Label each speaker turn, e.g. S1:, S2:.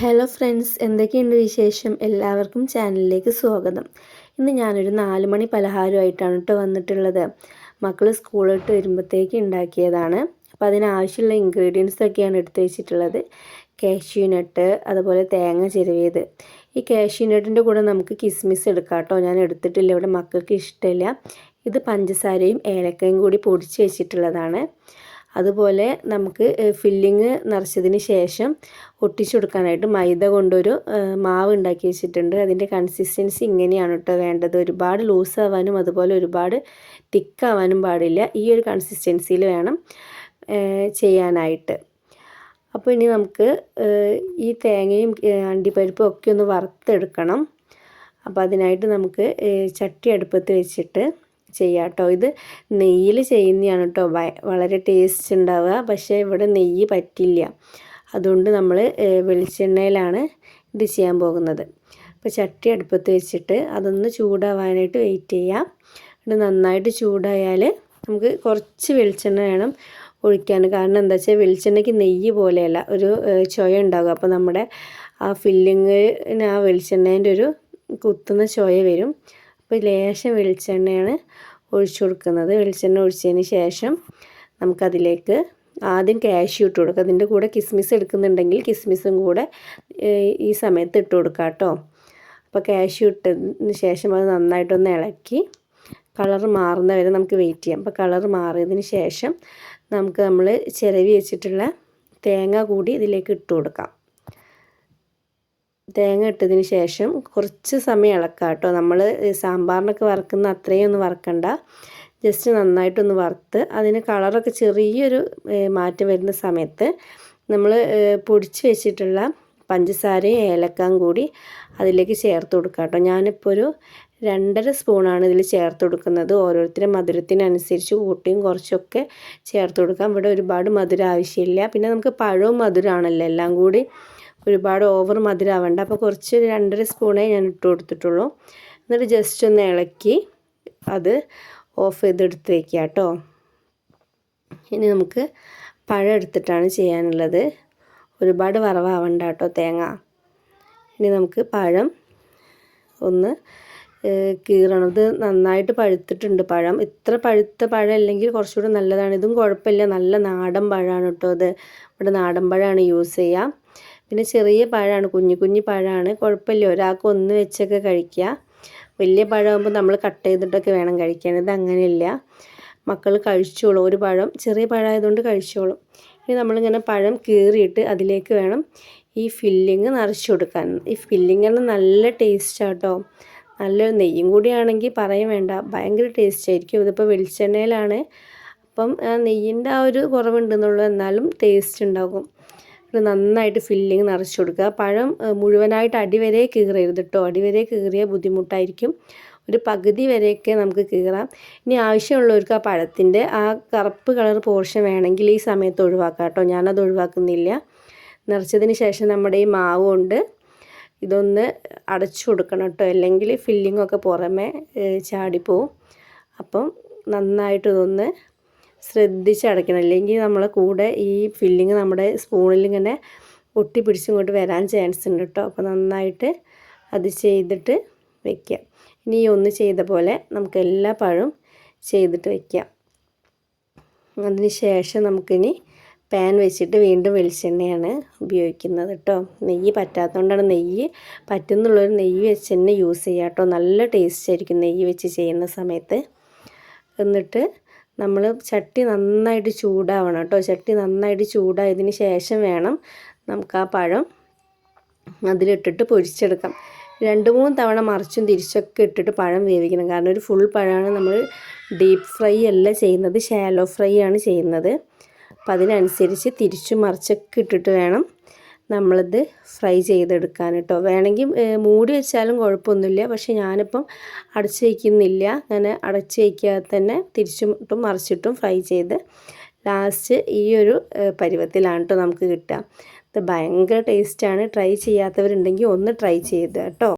S1: Hello friends, എന്തൊക്കെയുണ്ട് വിശേഷം? എല്ലാവർക്കും ചാനലിലേക്ക് സ്വാഗതം. ഇന്ന് ഞാനൊരു 4 മണി പലഹാരമായിട്ടാണ് വന്നിട്ടുള്ളത്. മക്കൾ സ്കൂളിട്ട് വരുമ്പോഴത്തേക്ക് ഉണ്ടാക്കിയതാണ്. അപ്പോൾ അതിനാവശ്യമുള്ള ഇൻഗ്രീഡിയൻസൊക്കെയാണ് എടുത്ത് വെച്ചിട്ടുള്ളത്. കാഷ്യൂ നട്ട്, അതുപോലെ തേങ്ങ ചിരവിയത്. ഈ കാഷ്യൂ നട്ടിൻ്റെ കൂടെ നമുക്ക് കിസ്മിസ് എടുക്കാം കേട്ടോ. ഞാൻ എടുത്തിട്ടില്ല, ഇവിടെ മക്കൾക്ക് ഇഷ്ടമില്ല. ഇത് പഞ്ചസാരയും ഏലക്കയും കൂടി പൊടിച്ച് വെച്ചിട്ടുള്ളതാണ്. അതുപോലെ നമുക്ക് ഫില്ലിങ് നിറച്ചതിന് ശേഷം ഒട്ടിച്ചു കൊടുക്കാനായിട്ട് മൈദ കൊണ്ടൊരു മാവ് ഉണ്ടാക്കി വെച്ചിട്ടുണ്ട്. അതിൻ്റെ കൺസിസ്റ്റൻസി ഇങ്ങനെയാണ് കേട്ടോ വേണ്ടത്. ഒരുപാട് ലൂസ് ആവാനും അതുപോലെ ഒരുപാട് തിക്കാവാനും പാടില്ല. ഈ ഒരു കൺസിസ്റ്റൻസിയിൽ വേണം ചെയ്യാനായിട്ട്. അപ്പോൾ ഇനി നമുക്ക് ഈ തേങ്ങയും അണ്ടിപ്പരിപ്പും ഒക്കെ ഒന്ന് വറുത്തെടുക്കണം. അപ്പോൾ അതിനായിട്ട് നമുക്ക് ചട്ടി അടുപ്പത്ത് വെച്ചിട്ട് ചെയ്യാം കേട്ടോ. ഇത് നെയ്യിൽ ചെയ്യുന്നതാണ് കേട്ടോ വളരെ ടേസ്റ്റ് ഉണ്ടാവുക. പക്ഷേ ഇവിടെ നെയ്യ് പറ്റില്ല, അതുകൊണ്ട് നമ്മൾ വെളിച്ചെണ്ണയിലാണ് ഇത് ചെയ്യാൻ പോകുന്നത്. അപ്പോൾ ചട്ടി അടുപ്പത്ത് വെച്ചിട്ട് അതൊന്ന് ചൂടാവാനായിട്ട് വെയിറ്റ് ചെയ്യാം. ഇത് നന്നായിട്ട് ചൂടായാൽ നമുക്ക് കുറച്ച് വെളിച്ചെണ്ണ വേണം ഒഴിക്കാൻ. കാരണം എന്താ വെച്ചാൽ വെളിച്ചെണ്ണയ്ക്ക് നെയ്യ് പോലെയല്ല, ഒരു ചൊയ ഉണ്ടാകും. അപ്പോൾ നമ്മുടെ ആ ഫില്ലിങ്ങിന് ആ വെളിച്ചെണ്ണേൻ്റെ ഒരു കുത്തുന്ന ചൊയ വരും. അപ്പോൾ ലേശം വെളിച്ചെണ്ണയാണ് ഒഴിച്ചു കൊടുക്കുന്നത്. വെളിച്ചെണ്ണ ഒഴിച്ചതിന് ശേഷം നമുക്കതിലേക്ക് ആദ്യം കാഷ്യൂ ഇട്ട് കൊടുക്കുക. അതിൻ്റെ കൂടെ കിസ്മിസ് എടുക്കുന്നുണ്ടെങ്കിൽ കിസ്മിസും കൂടെ ഈ സമയത്ത് ഇട്ട് കൊടുക്കുക കേട്ടോ. അപ്പോൾ കാഷ്യൂ ഇട്ടതിന് ശേഷം അത് നന്നായിട്ടൊന്ന് ഇളക്കി കളർ മാറുന്ന വരെ നമുക്ക് വെയിറ്റ് ചെയ്യാം. അപ്പോൾ കളർ മാറിയതിന് ശേഷം നമുക്ക് നമ്മൾ ചിരവി വെച്ചിട്ടുള്ള തേങ്ങ കൂടി ഇതിലേക്ക് ഇട്ട് കൊടുക്കാം. തേങ്ങ ഇട്ടതിന് ശേഷം കുറച്ച് സമയം ഇളക്കാം കേട്ടോ. നമ്മൾ സാമ്പാറിനൊക്കെ വറുക്കുന്ന അത്രയും ഒന്നും വറുക്കണ്ട, ജസ്റ്റ് നന്നായിട്ടൊന്ന് വറുത്ത് അതിന് കളറൊക്കെ ചെറിയൊരു മാറ്റം വരുന്ന സമയത്ത് നമ്മൾ പൊടിച്ച് വെച്ചിട്ടുള്ള പഞ്ചസാരയും ഏലക്കയും കൂടി അതിലേക്ക് ചേർത്ത് കൊടുക്കാം കേട്ടോ. ഞാനിപ്പോൾ ഒരു 2.5 സ്പൂണാണ് ഇതിൽ ചേർത്ത് കൊടുക്കുന്നത്. ഓരോരുത്തരും മധുരത്തിനനുസരിച്ച് കൂട്ടിയും കുറച്ചൊക്കെ ചേർത്ത് കൊടുക്കാം. ഇവിടെ ഒരുപാട് മധുരം ആവശ്യമില്ല. പിന്നെ നമുക്ക് പഴവും മധുരമാണല്ലോ, എല്ലാം കൂടി ഒരുപാട് ഓവർ മധുരം ആവേണ്ട. അപ്പോൾ കുറച്ച് 2.5 സ്പൂണേ ഞാൻ ഇട്ട് കൊടുത്തിട്ടുള്ളൂ. എന്നിട്ട് ജസ്റ്റ് ഒന്ന് ഇളക്കി അത് ഓഫ് ചെയ്തെടുത്ത് വയ്ക്കുക കേട്ടോ. ഇനി നമുക്ക് പഴം എടുത്തിട്ടാണ് ചെയ്യാനുള്ളത്. ഒരുപാട് വറവാവണ്ട കേട്ടോ തേങ്ങ. ഇനി നമുക്ക് പഴം ഒന്ന് കീറണം. ഇത് നന്നായിട്ട് പഴുത്തിട്ടുണ്ട് പഴം. ഇത്ര പഴുത്ത പഴം അല്ലെങ്കിൽ കുറച്ചുകൂടി നല്ലതാണ്. ഇതും കുഴപ്പമില്ല, നല്ല നാടൻ പഴമാണ് കേട്ടോ. ഇത് ഇവിടെ നാടൻ പഴമാണ് യൂസ് ചെയ്യുക. പിന്നെ ചെറിയ പഴമാണ്, കുഞ്ഞു പഴമാണ്, കുഴപ്പമില്ല, ഒരാൾക്ക് ഒന്ന് വെച്ചൊക്കെ കഴിക്കുക. വലിയ പഴമാകുമ്പോൾ നമ്മൾ കട്ട് ചെയ്തിട്ടൊക്കെ വേണം കഴിക്കാൻ. ഇത് അങ്ങനെയില്ല, മക്കൾ കഴിച്ചോളും. ഒരു പഴം ചെറിയ പഴമായതുകൊണ്ട് കഴിച്ചോളും. ഇനി നമ്മളിങ്ങനെ പഴം കീറിയിട്ട് അതിലേക്ക് വേണം ഈ ഫില്ലിങ് നിറച്ച് കൊടുക്കാൻ. ഈ ഫില്ലിങ്ങിന് നല്ല ടേസ്റ്റാണ് കേട്ടോ. നല്ല നെയ്യും കൂടിയാണെങ്കിൽ പറയും വേണ്ട, ഭയങ്കര ടേസ്റ്റ് ആയിരിക്കും. ഇതിപ്പോൾ വെളിച്ചെണ്ണയിലാണ്, അപ്പം നെയ്യിൻ്റെ ആ ഒരു കുറവുണ്ടെന്നുള്ളൂ, എന്നാലും ടേസ്റ്റ് ഉണ്ടാകും. നന്നായിട്ട് ഫില്ലിങ് നിറച്ച് കൊടുക്കുക. പഴം മുഴുവനായിട്ട് അടിവരെ കീറരുത് കേട്ടോ. അടിവരെ കീറിയാൽ ബുദ്ധിമുട്ടായിരിക്കും. ഒരു പകുതി വരെയൊക്കെ നമുക്ക് കീറാം. ഇനി ആവശ്യമുള്ളവർക്ക് ആ പഴത്തിൻ്റെ ആ കറുപ്പ് കളർ പോർഷൻ വേണമെങ്കിൽ ഈ സമയത്ത് ഒഴിവാക്കാം കേട്ടോ. ഞാനത് ഒഴിവാക്കുന്നില്ല. നിറച്ചതിന് ശേഷം നമ്മുടെ ഈ മാവ് കൊണ്ട് ഇതൊന്ന് അടച്ചു കൊടുക്കണം കേട്ടോ, അല്ലെങ്കിൽ ഫില്ലിങ്ങൊക്കെ പുറമേ ചാടിപ്പോവും. അപ്പം നന്നായിട്ട് ഇതൊന്ന് ശ്രദ്ധിച്ചടയ്ക്കണം, അല്ലെങ്കിൽ നമ്മളെ കൂടെ ഈ ഫില്ലിങ് നമ്മുടെ സ്പൂണിൽ ഇങ്ങനെ ഒട്ടി പിടിച്ചിങ്ങോട്ട് വരാൻ ചാൻസ് ഉണ്ട് കേട്ടോ. അപ്പോൾ നന്നായിട്ട് അത് ചെയ്തിട്ട് വയ്ക്കുക. ഇനി ഒന്ന് ചെയ്ത പോലെ നമുക്ക് എല്ലാ പഴവും ചെയ്തിട്ട് വയ്ക്കാം. അതിന് ശേഷം നമുക്കിനി പാൻ വെച്ചിട്ട് വീണ്ടും വെളിച്ചെണ്ണയാണ് ഉപയോഗിക്കുന്നത് കേട്ടോ. നെയ്യ് പറ്റാത്തതുകൊണ്ടാണ്, നെയ്യ് പറ്റുന്നുള്ളൊരു നെയ്യ് വെച്ച് തന്നെ യൂസ് ചെയ്യുക കേട്ടോ. നല്ല ടേസ്റ്റ് ആയിരിക്കും നെയ്യ് വെച്ച് ചെയ്യുന്ന സമയത്ത്. എന്നിട്ട് നമ്മൾ ചട്ടി നന്നായിട്ട് ചൂടാവണം കേട്ടോ. ചട്ടി നന്നായിട്ട് ചൂടായതിന് ശേഷം വേണം നമുക്ക് ആ പഴം അതിലിട്ടിട്ട് പൊരിച്ചെടുക്കാം. 2-3 തവണ മറിച്ചും തിരിച്ചൊക്കെ ഇട്ടിട്ട് പഴം വേവിക്കണം. കാരണം ഒരു ഫുൾ പഴമാണ്. നമ്മൾ ഡീപ്പ് ഫ്രൈ അല്ല ചെയ്യുന്നത്, ഷാലോ ഫ്രൈ ആണ് ചെയ്യുന്നത്. അപ്പം അതിനനുസരിച്ച് തിരിച്ചും മറിച്ചൊക്കെ ഇട്ടിട്ട് വേണം നമ്മളിത് ഫ്രൈ ചെയ്തെടുക്കാൻ കേട്ടോ. വേണമെങ്കിൽ മൂടി വെച്ചാലും കുഴപ്പമൊന്നുമില്ല, പക്ഷെ ഞാനിപ്പം അടച്ച് വയ്ക്കുന്നില്ല. അങ്ങനെ അടച്ച് വയ്ക്കാതെ തന്നെ തിരിച്ചും മറിച്ചിട്ടും ഫ്രൈ ചെയ്ത് ലാസ്റ്റ് ഈ ഒരു പരുവത്തിലാണ് കേട്ടോ നമുക്ക് കിട്ടുക. ഇത് ഭയങ്കര ടേസ്റ്റാണ്. ട്രൈ ചെയ്യാത്തവരുണ്ടെങ്കിൽ ഒന്ന് ട്രൈ ചെയ്ത് കേട്ടോ.